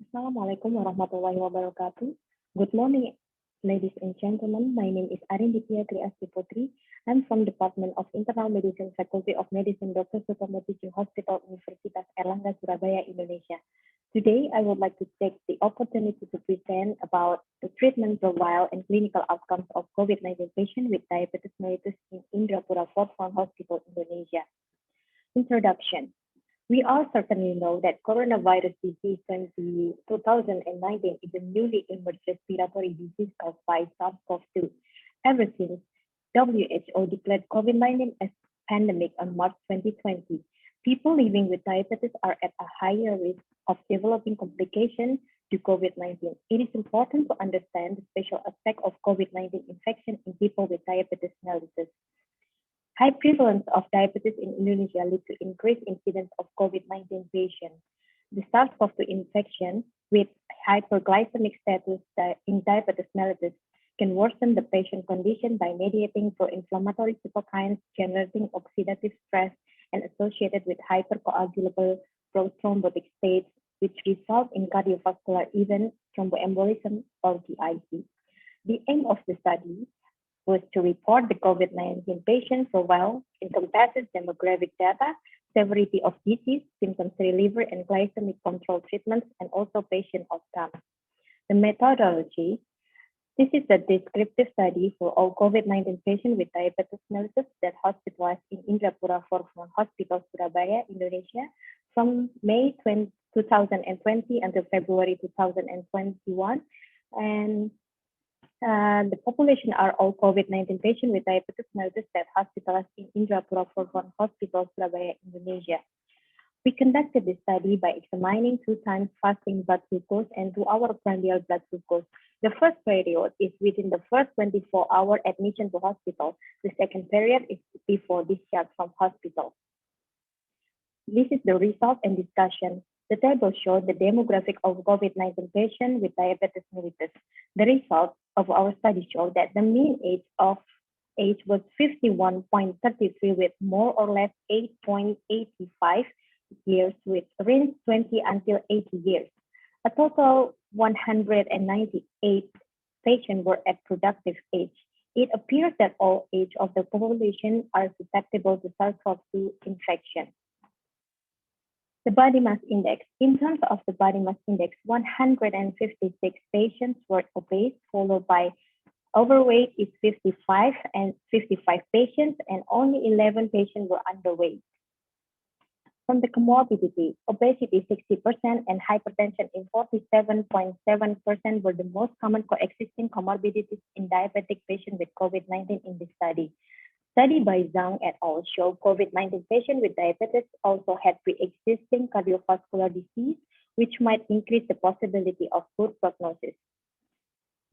Assalamualaikum warahmatullahi wabarakatuh. Good morning, ladies and gentlemen. My name is Arinditia Triasti Putri. I'm from Department of Internal Medicine, Faculty of Medicine, Dr. Sutomo Teaching Hospital, Universitas Airlangga, Surabaya, Indonesia. Today, I would like to take the opportunity to present about the treatment profile and clinical outcomes of COVID-19 patients with diabetes mellitus in Indrapura Fourth Floor Hospital, Indonesia. Introduction. We all certainly know that coronavirus disease 2019 is a newly emerged respiratory disease caused by SARS-CoV-2. Ever since WHO declared COVID-19 as pandemic on March 2020, people living with diabetes are at a higher risk of developing complications to COVID-19. It is important to understand the special aspect of COVID-19 infection in people with diabetes mellitus. High prevalence of diabetes in Indonesia leads to increased incidence of COVID-19 patients. The SARS-CoV-2 infection with hyperglycemic status in diabetes mellitus can worsen the patient condition by mediating pro-inflammatory cytokines, generating oxidative stress, and associated with hypercoagulable prothrombotic states, which result in cardiovascular events, thromboembolism, or DIC. The aim of the study was to report the COVID-19 patient profile, encompasses demographic data, severity of disease, symptoms reliever, and glycemic control treatments, and also patient outcomes. The methodology. This is a descriptive study for all COVID-19 patients with diabetes mellitus that hospitalized in Indrapura Fourth Floor Hospital, Surabaya, Indonesia, from May 2020 until February 2021. And the population are all COVID-19 patients with diabetes mellitus that hospitalized in Indrapura Fourth Floor Hospital, Surabaya, Indonesia. We conducted this study by examining 2 times fasting blood glucose and 2-hour prandial blood glucose. The first period is within the first 24-hour admission to hospital. The second period is before discharge from hospital. This is the result and discussion. The table shows the demographic of COVID-19 patients with diabetes mellitus. The results of our study show that the mean age was 51.33 with more or less 8.85 years with range 20 until 80 years. A total 198 patients were at productive age. It appears that all age of the population are susceptible to SARS-CoV-2 infection. The body mass index. In terms of the body mass index, 156 patients were obese, followed by overweight is 55 patients, and only 11 patients were underweight. From the comorbidity, obesity 60% and hypertension in 47.7% were the most common coexisting comorbidities in diabetic patients with COVID-19 in this study. Study by Zhang et al. Showed COVID-19 patients with diabetes also had pre-existing cardiovascular disease, which might increase the possibility of poor prognosis.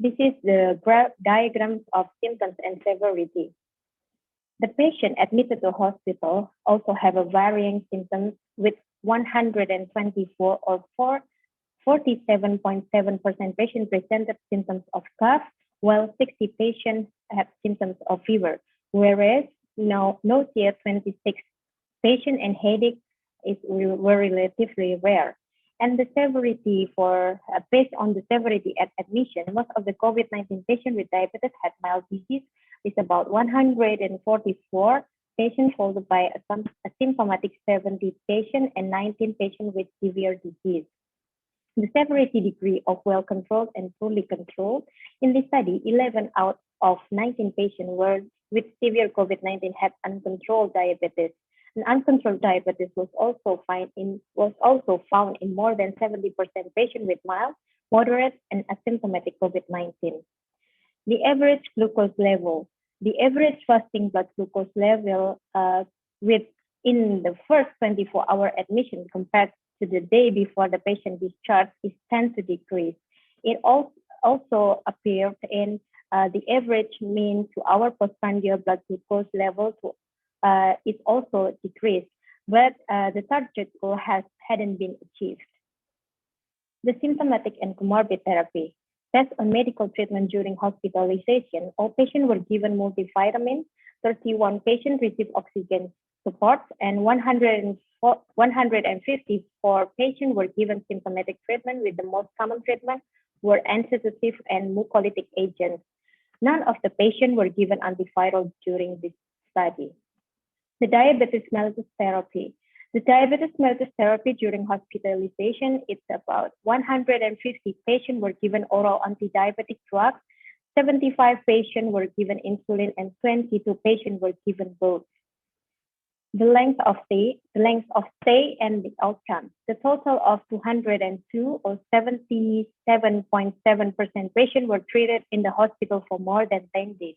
This is the diagrams of symptoms and severity. The patient admitted to hospital also have a varying symptoms with 124 or 47.7% patients presented symptoms of cough, while 60 patients had symptoms of fever. Whereas nausea 26 patient and headache were relatively rare. And the severity based on the severity at admission, most of the COVID-19 patients with diabetes had mild disease, is about 144 patients, followed by a symptomatic 70 patients and 19 patients with severe disease. The severity degree of well-controlled and poorly controlled. In this study, 11 out of 19 patients were with severe COVID-19 had uncontrolled diabetes. And uncontrolled diabetes was also found in more than 70% patients with mild, moderate, and asymptomatic COVID-19. The average glucose level. The average fasting blood glucose level within the first 24-hour admission compared to the day before the patient discharged is tend to decrease. It also appeared in the average mean 2-hour postprandial blood glucose level is also decreased, but the target goal hadn't been achieved. The symptomatic and comorbid therapy. Based on medical treatment during hospitalization, all patients were given multivitamins, 31 patients received oxygen support, and 154 patients were given symptomatic treatment, with the most common treatment were antitussive and mucolytic agents. None of the patients were given antiviral during this study. The diabetes mellitus therapy. The diabetes mellitus therapy during hospitalization, it's about 150 patients were given oral anti-diabetic drugs, 75 patients were given insulin, and 22 patients were given both. The length of stay, and the outcome. The total of 202 or 77.7% patients were treated in the hospital for more than 10 days.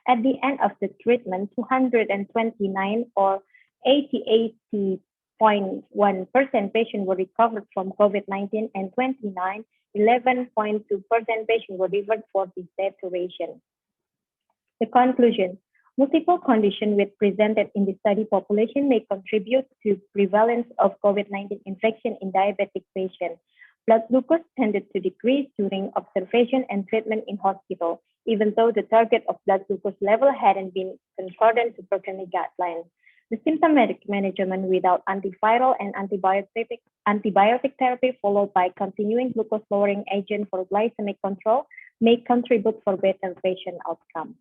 At the end of the treatment, 229 or 80.1% patients were recovered from COVID-19 and 11.2% patients were reversed for this duration. The conclusion. Multiple conditions which presented in the study population may contribute to prevalence of COVID-19 infection in diabetic patients. Blood glucose tended to decrease during observation and treatment in hospital, even though the target of blood glucose level hadn't been concordant to preclinical guidelines. The symptomatic management without antiviral and antibiotic therapy, followed by continuing glucose-lowering agent for glycemic control, may contribute for better patient outcome.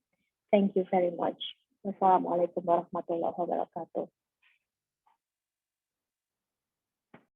Thank you very much. Wassalamualaikum warahmatullahi wabarakatuh.